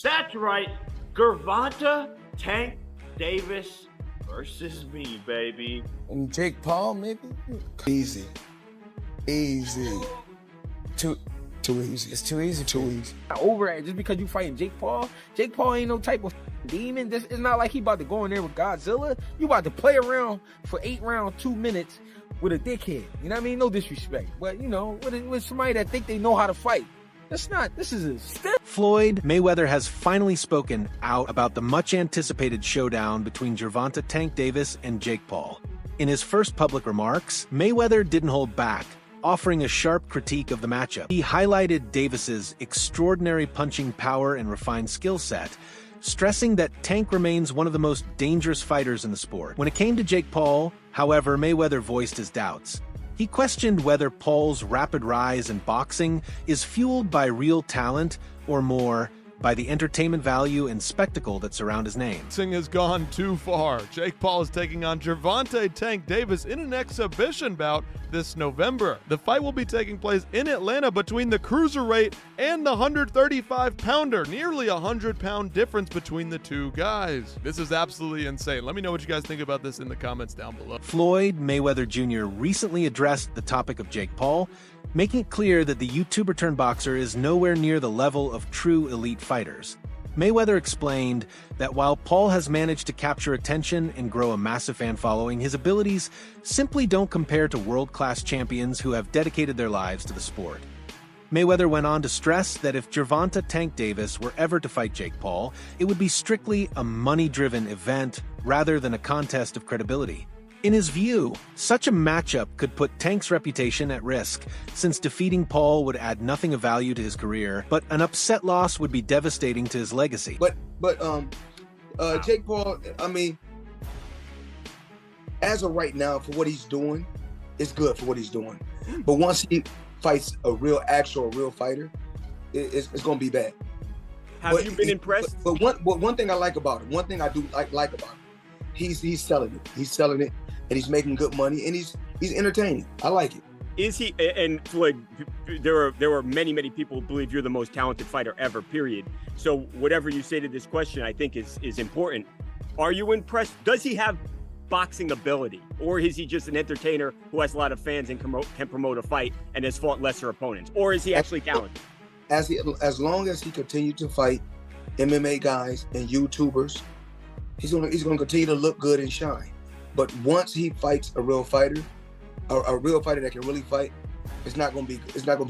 That's right, Gervonta Tank Davis versus me, baby. And Jake Paul, maybe? Easy. Easy. Too easy. It's too easy. Too easy. Over it just because you fighting Jake Paul. Jake Paul ain't no type of demon. It's not like he about to go in there with Godzilla. You about to play around for 8 rounds, 2 minutes with a dickhead. You know what I mean? No disrespect. But, you know, with somebody that think they know how to fight. This is a step. Floyd Mayweather has finally spoken out about the much-anticipated showdown between Gervonta Tank Davis and Jake Paul. In his first public remarks, Mayweather didn't hold back, offering a sharp critique of the matchup. He highlighted Davis's extraordinary punching power and refined skill set, stressing that Tank remains one of the most dangerous fighters in the sport. When it came to Jake Paul, however, Mayweather voiced his doubts. He questioned whether Paul's rapid rise in boxing is fueled by real talent or more by the entertainment value and spectacle that surround his name. Boxing has gone too far. Jake Paul is taking on Gervonta Tank Davis in an exhibition bout this November. The fight will be taking place in Atlanta between the cruiserweight and the 135-pounder, nearly a 100-pound difference between the two guys. This is absolutely insane. Let me know what you guys think about this in the comments down below. Floyd Mayweather Jr. recently addressed the topic of Jake Paul, making it clear that the YouTuber-turned-boxer is nowhere near the level of true elite fighters. Mayweather explained that while Paul has managed to capture attention and grow a massive fan following, his abilities simply don't compare to world-class champions who have dedicated their lives to the sport. Mayweather went on to stress that if Gervonta Tank Davis were ever to fight Jake Paul, it would be strictly a money-driven event rather than a contest of credibility. In his view, such a matchup could put Tank's reputation at risk, since defeating Paul would add nothing of value to his career, but an upset loss would be devastating to his legacy. But Jake Paul, I mean, as of right now, for what he's doing, it's good for what he's doing. But once he fights a real fighter, it's going to be bad. Have you been impressed? But one thing I like about him, one thing I do like about him, he's selling it. He's selling it, and he's making good money, and he's entertaining. I like it. Is he? And Floyd, there are many people who believe you're the most talented fighter ever. Period. So whatever you say to this question, I think is important. Are you impressed? Does he have boxing ability, or is he just an entertainer who has a lot of fans and can promote a fight and has fought lesser opponents, or is he actually talented? As long as he continues to fight MMA guys and YouTubers, he's gonna continue to look good and shine. But once he fights a real fighter that can really fight, it's not gonna be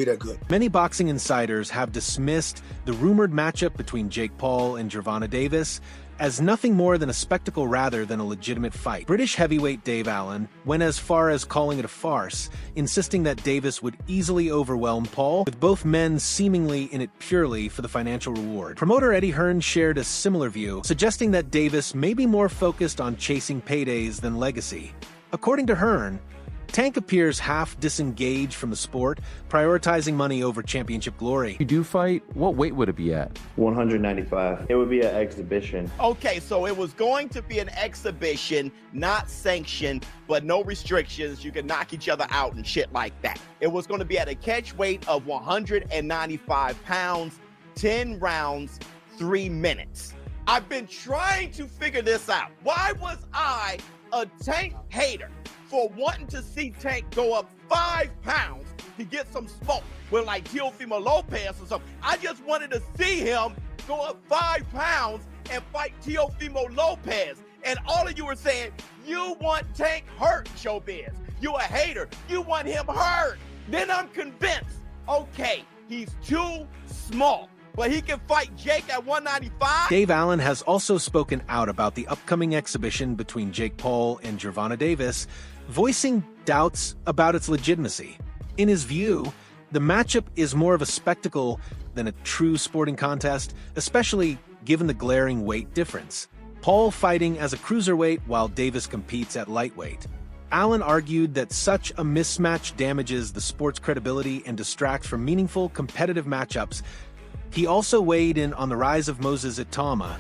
that good. Many boxing insiders have dismissed the rumored matchup between Jake Paul and Gervonta Davis as nothing more than a spectacle rather than a legitimate fight. British heavyweight Dave Allen went as far as calling it a farce, insisting that Davis would easily overwhelm Paul, with both men seemingly in it purely for the financial reward. Promoter Eddie Hearn shared a similar view, suggesting that Davis may be more focused on chasing paydays than legacy. According to Hearn, Tank appears half disengaged from the sport, prioritizing money over championship glory. If you do fight, what weight would it be at? 195. It would be an exhibition. Okay, so it was going to be an exhibition, not sanctioned, but no restrictions. You can knock each other out and shit like that. It was going to be at a catch weight of 195 pounds, 10 rounds, 3 minutes. I've been trying to figure this out. Why was I a Tank hater for wanting to see Tank go up 5 pounds to get some smoke with like Teofimo Lopez or something? I just wanted to see him go up 5 pounds and fight Teofimo Lopez. And all of you were saying, you want Tank hurt, Showbiz. You a hater. You want him hurt. Then I'm convinced, okay, he's too small, but he can fight Jake at 195? Dave Allen has also spoken out about the upcoming exhibition between Jake Paul and Gervonta Davis, voicing doubts about its legitimacy. In his view, the matchup is more of a spectacle than a true sporting contest, especially given the glaring weight difference. Paul fighting as a cruiserweight while Davis competes at lightweight. Allen argued that such a mismatch damages the sport's credibility and distracts from meaningful competitive matchups. He also weighed in on the rise of Moses Itama,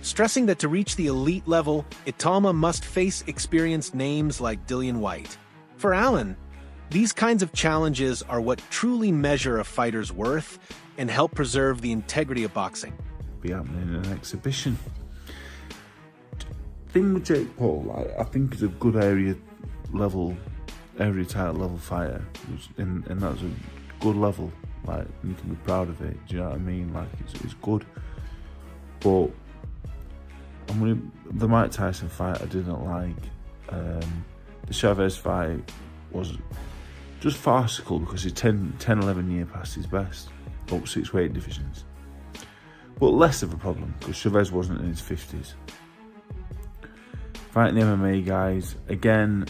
stressing that to reach the elite level, Itama must face experienced names like Dillian Whyte. For Allen, these kinds of challenges are what truly measure a fighter's worth and help preserve the integrity of boxing. be happening in an exhibition. Thing with Jake Paul, I think he's a good area title level fighter, and that's a good level. Like, you can be proud of it. Do you know what I mean? Like, it's good. But the Mike Tyson fight, I didn't like. The Chavez fight was just farcical because he's 10-11 years past his best, up 6 weight divisions. But less of a problem because Chavez wasn't in his 50s. Fighting the MMA guys again.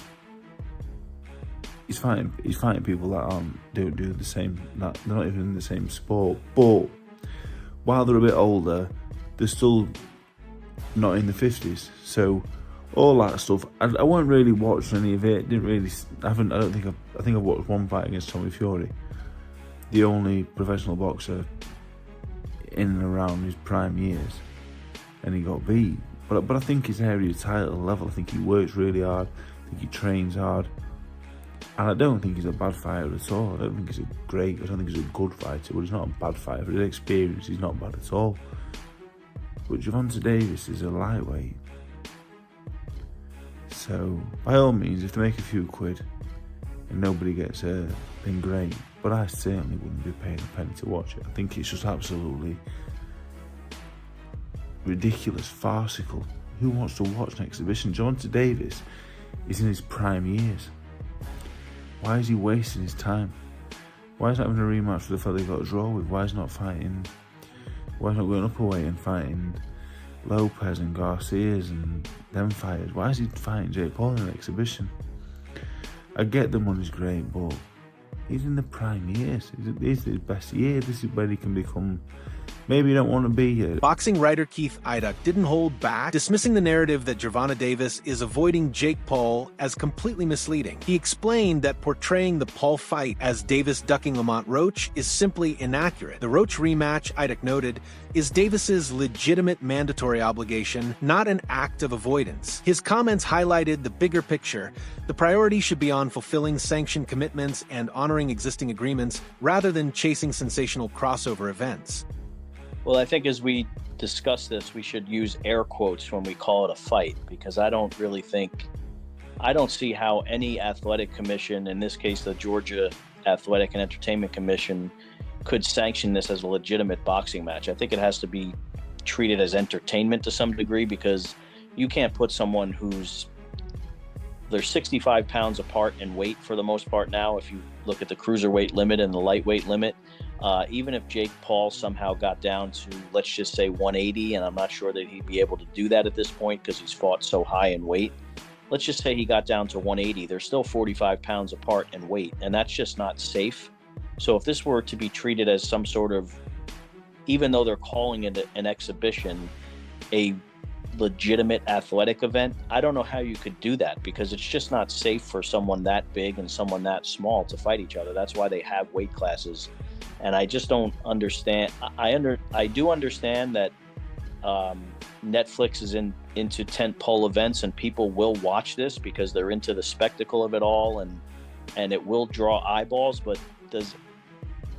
He's fighting people that don't do the same. They're not even in the same sport. But while they're a bit older, they're still not in the 50s. So all that stuff. I won't really watch any of it. I think I've watched one fight against Tommy Fury, the only professional boxer in and around his prime years, and he got beat. But I think his area title level. I think he works really hard. I think he trains hard, and I don't think he's a bad fighter at all. I don't think he's a good fighter, but he's not a bad fighter. For his experience, he's not bad at all. But Gervonta Davis is a lightweight. So, by all means, if they make a few quid and nobody gets hurt, then great. But I certainly wouldn't be paying a penny to watch it. I think it's just absolutely ridiculous, farcical. Who wants to watch an exhibition? Gervonta Davis is in his prime years. Why is he wasting his time? Why is he having a rematch with the fella he got a draw with? Why is he not fighting? Why is he not going up a weight and fighting Lopez and Garcias and them fighters? Why is he fighting Jake Paul in an exhibition? I get the money's great, but he's in the prime years. This is his best year. This is where he can become. Maybe you don't want to be here. Boxing writer Keith Iduk didn't hold back, dismissing the narrative that Gervonta Davis is avoiding Jake Paul as completely misleading. He explained that portraying the Paul fight as Davis ducking Lamont Roach is simply inaccurate. The Roach rematch, Iduk noted, is Davis's legitimate mandatory obligation, not an act of avoidance. His comments highlighted the bigger picture. The priority should be on fulfilling sanctioned commitments and honoring existing agreements rather than chasing sensational crossover events. Well, I think as we discuss this, we should use air quotes when we call it a fight, because I don't see how any athletic commission, in this case the Georgia Athletic and Entertainment Commission, could sanction this as a legitimate boxing match. I think it has to be treated as entertainment to some degree, because you can't put someone they're 65 pounds apart in weight for the most part now. If you look at the cruiserweight limit and the lightweight limit, even if Jake Paul somehow got down to, let's just say 180, and I'm not sure that he'd be able to do that at this point because he's fought so high in weight. Let's just say he got down to 180. They're still 45 pounds apart in weight, and that's just not safe. So if this were to be treated as some sort of, even though they're calling it an exhibition, a legitimate athletic event, I don't know how you could do that, because it's just not safe for someone that big and someone that small to fight each other. That's why they have weight classes. And I just don't understand. I do understand that Netflix is into tentpole events, and people will watch this because they're into the spectacle of it all, and it will draw eyeballs. But does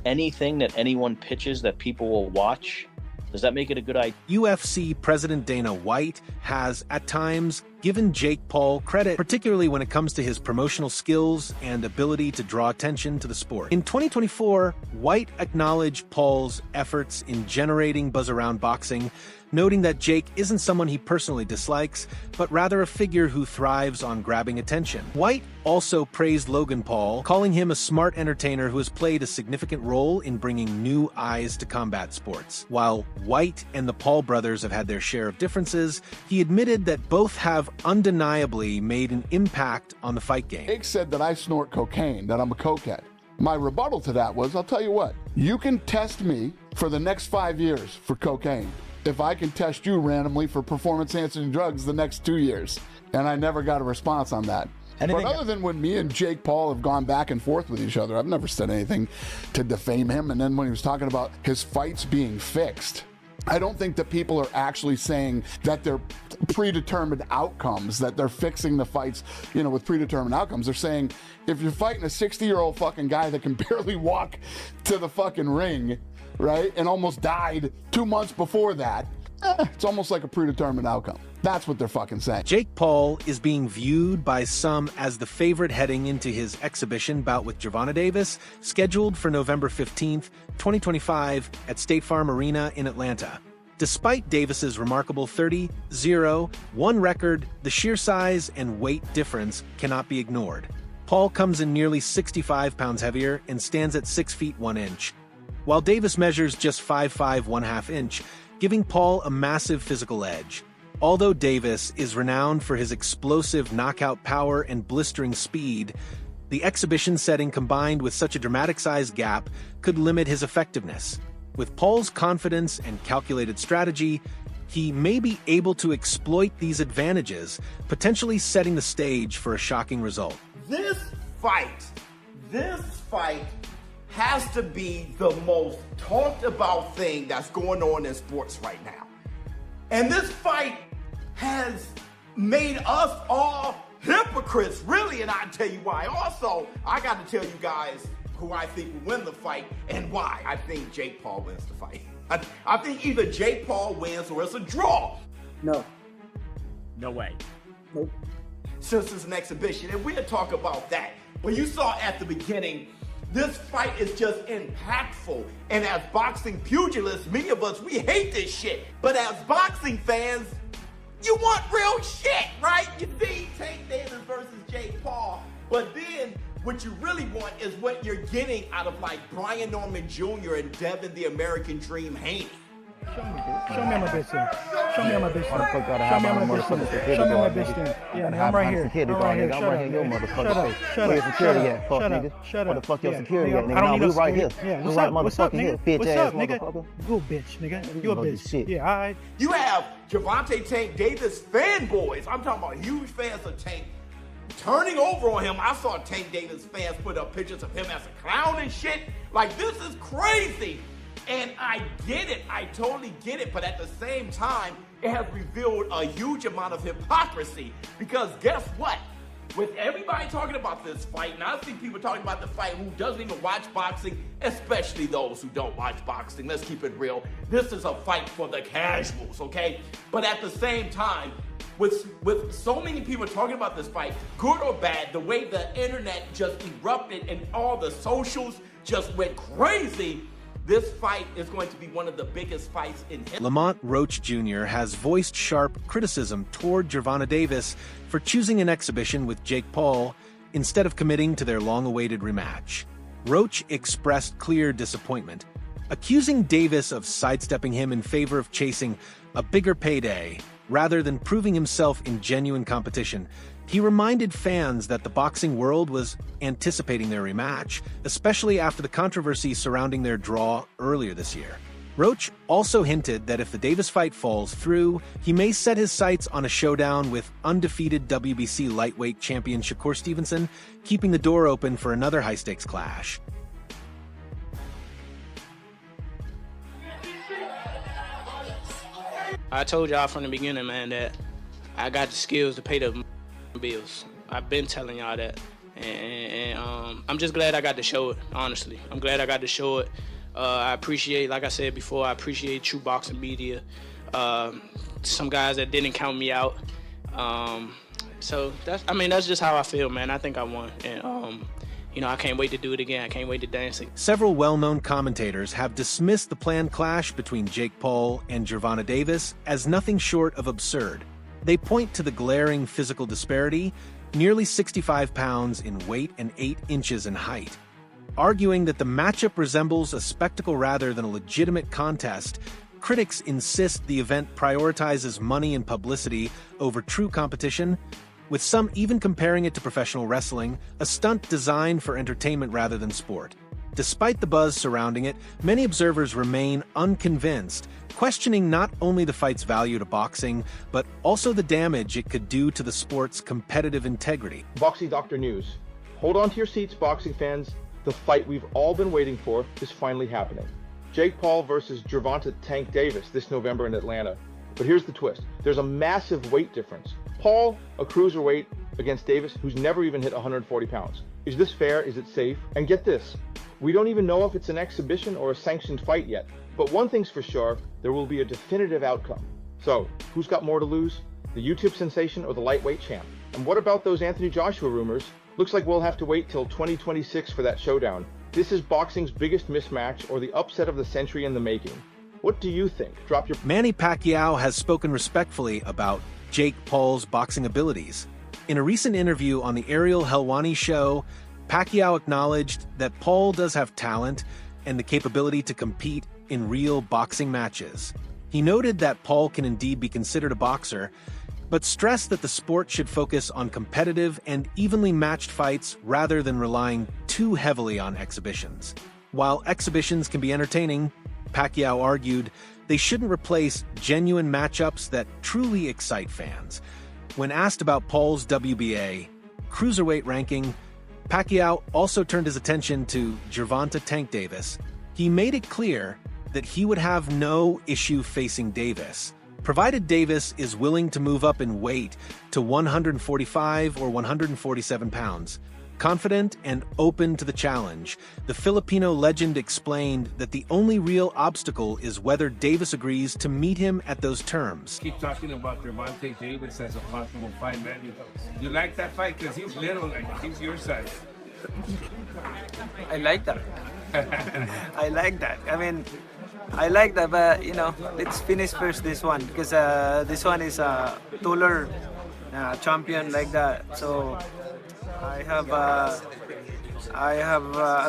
anything that anyone pitches that people will watch, does that make it a good idea? UFC President Dana White has, at times, given Jake Paul credit, particularly when it comes to his promotional skills and ability to draw attention to the sport. In 2024, White acknowledged Paul's efforts in generating buzz around boxing, noting that Jake isn't someone he personally dislikes, but rather a figure who thrives on grabbing attention. White also praised Logan Paul, calling him a smart entertainer who has played a significant role in bringing new eyes to combat sports. While White and the Paul brothers have had their share of differences, he admitted that both have undeniably made an impact on the fight game. Jake said that I snort cocaine, that I'm a cokehead. My rebuttal to that was, I'll tell you what, you can test me for the next 5 years for cocaine if I can test you randomly for performance-enhancing drugs the next 2 years. And I never got a response on that. But other than when me and Jake Paul have gone back and forth with each other, I've never said anything to defame him. And then when he was talking about his fights being fixed, I don't think that people are actually saying that they're predetermined outcomes, that they're fixing the fights, with predetermined outcomes. They're saying if you're fighting a 60-year-old fucking guy that can barely walk to the fucking ring, right? And almost died 2 months before that. It's almost like a predetermined outcome. That's what they're fucking saying. Jake Paul is being viewed by some as the favorite heading into his exhibition bout with Gervonta Davis, scheduled for November 15th, 2025 at State Farm Arena in Atlanta. Despite Davis's remarkable 30-0-1 record, the sheer size and weight difference cannot be ignored. Paul comes in nearly 65 pounds heavier and stands at 6 feet 1 inch, while Davis measures just 5'5" 1/2 inch, giving Paul a massive physical edge. Although Davis is renowned for his explosive knockout power and blistering speed, the exhibition setting combined with such a dramatic size gap could limit his effectiveness. With Paul's confidence and calculated strategy, he may be able to exploit these advantages, potentially setting the stage for a shocking result. This fight has to be the most talked about thing that's going on in sports right now. And this fight has made us all hypocrites, really, and I'll tell you why. Also, I got to tell you guys who I think will win the fight and why. I think Jake Paul wins the fight. I think either Jake Paul wins or it's a draw. No. No way. Nope. Since it's an exhibition, and we'll talk about that. But you saw at the beginning, this fight is just impactful. And as boxing pugilists, many of us, we hate this shit. But as boxing fans, you want real shit, right? You see Tank Davis versus Jake Paul. But then what you really want is what you're getting out of like Brian Norman Jr. and Devin the American Dream Haney. Show me on my bitch then. Show me on my bitch then. Motherfucker gotta Show have me on my my bitch motherfucking then. security Show me on my guard, bitch nigga. then. Yeah, Gotta nigga, have I'm my right here. security I'm guard, right here. nigga. I'm Shut right up. here. Your Yeah. motherfucking Shut up. face. Shut Where your up. security Shut at? up. Fuck, Shut up. nigga. Shut Where the up. fuck your Yeah. security Nigga, at, nigga? I don't Nah, need we no right here. security. Yeah. We What's right up? What's up, motherfucking here. nigga? Bitch What's ass up, nigga? motherfucker. You a bitch, nigga. You a know this bitch. shit. Yeah, all right. You have Gervonta Tank Davis fanboys. I'm talking about huge fans of Tank turning over on him. I saw Tank Davis fans put up pictures of him as a clown and shit. Like, this is crazy. And I get it. I totally get it. But at the same time, it has revealed a huge amount of hypocrisy. Because guess what? With everybody talking about this fight, and I see people talking about the fight who doesn't even watch boxing, especially those who don't watch boxing. Let's keep it real. This is a fight for the casuals, okay? But at the same time, with so many people talking about this fight, good or bad, the way the internet just erupted and all the socials just went crazy, this fight is going to be one of the biggest fights in history. Lamont Roach Jr. has voiced sharp criticism toward Gervonta Davis for choosing an exhibition with Jake Paul instead of committing to their long-awaited rematch. Roach expressed clear disappointment, accusing Davis of sidestepping him in favor of chasing a bigger payday rather than proving himself in genuine competition. He reminded fans that the boxing world was anticipating their rematch, especially after the controversy surrounding their draw earlier this year. Roach also hinted that if the Davis fight falls through, he may set his sights on a showdown with undefeated WBC lightweight champion Shakur Stevenson, keeping the door open for another high-stakes clash. I told y'all from the beginning, man, that I got the skills to pay the bills. I've been telling y'all that. And I'm just glad I got to show it, honestly. I'm glad I got to show it. I appreciate, like I said before, I appreciate true boxing media. Some guys that didn't count me out. So that's just how I feel, man. I think I won. And I can't wait to do it again. I can't wait to dance again. Several well-known commentators have dismissed the planned clash between Jake Paul and Gervonta Davis as nothing short of absurd. They point to the glaring physical disparity, nearly 65 pounds in weight and 8 inches in height, arguing that the matchup resembles a spectacle rather than a legitimate contest. Critics insist the event prioritizes money and publicity over true competition, with some even comparing it to professional wrestling, a stunt designed for entertainment rather than sport. Despite the buzz surrounding it, many observers remain unconvinced, questioning not only the fight's value to boxing, but also the damage it could do to the sport's competitive integrity. Boxing Doctor News. Hold on to your seats, boxing fans. The fight we've all been waiting for is finally happening. Jake Paul versus Gervonta Tank Davis this November in Atlanta. But here's the twist. There's a massive weight difference. Paul, a cruiserweight, against Davis, who's never even hit 140 pounds. Is this fair? Is it safe? And get this, we don't even know if it's an exhibition or a sanctioned fight yet. But one thing's for sure, there will be a definitive outcome. So, who's got more to lose? The YouTube sensation or the lightweight champ? And what about those Anthony Joshua rumors? Looks like we'll have to wait till 2026 for that showdown. This is boxing's biggest mismatch or the upset of the century in the making. What do you think? Drop your... Manny Pacquiao has spoken respectfully about Jake Paul's boxing abilities. In a recent interview on the Ariel Helwani show, Pacquiao acknowledged that Paul does have talent and the capability to compete in real boxing matches. He noted that Paul can indeed be considered a boxer, but stressed that the sport should focus on competitive and evenly matched fights rather than relying too heavily on exhibitions. While exhibitions can be entertaining, Pacquiao argued they shouldn't replace genuine matchups that truly excite fans. When asked about Paul's WBA cruiserweight ranking, Pacquiao also turned his attention to Gervonta "Tank" Davis. He made it clear that he would have no issue facing Davis, provided Davis is willing to move up in weight to 145 or 147 pounds. Confident and open to the challenge, the Filipino legend explained that the only real obstacle is whether Davis agrees to meet him at those terms. Keep talking about Gervonta Davis as a possible fight, man. You like that fight because he's little, like he's your size. I like that. I like that. I mean, I like that, but you know, let's finish first this one because this one is a taller champion like that. So I have a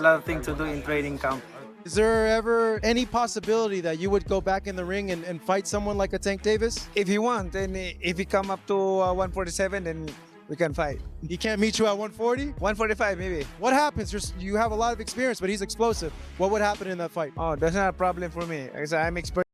lot of things to do in training camp. Is there ever any possibility that you would go back in the ring and fight someone like a Tank Davis? If he wants, and if he come up to 147, then we can fight. He can't meet you at 140? 145 maybe. What happens? You have a lot of experience, but he's explosive. What would happen in that fight? Oh, that's not a problem for me. I'm expert.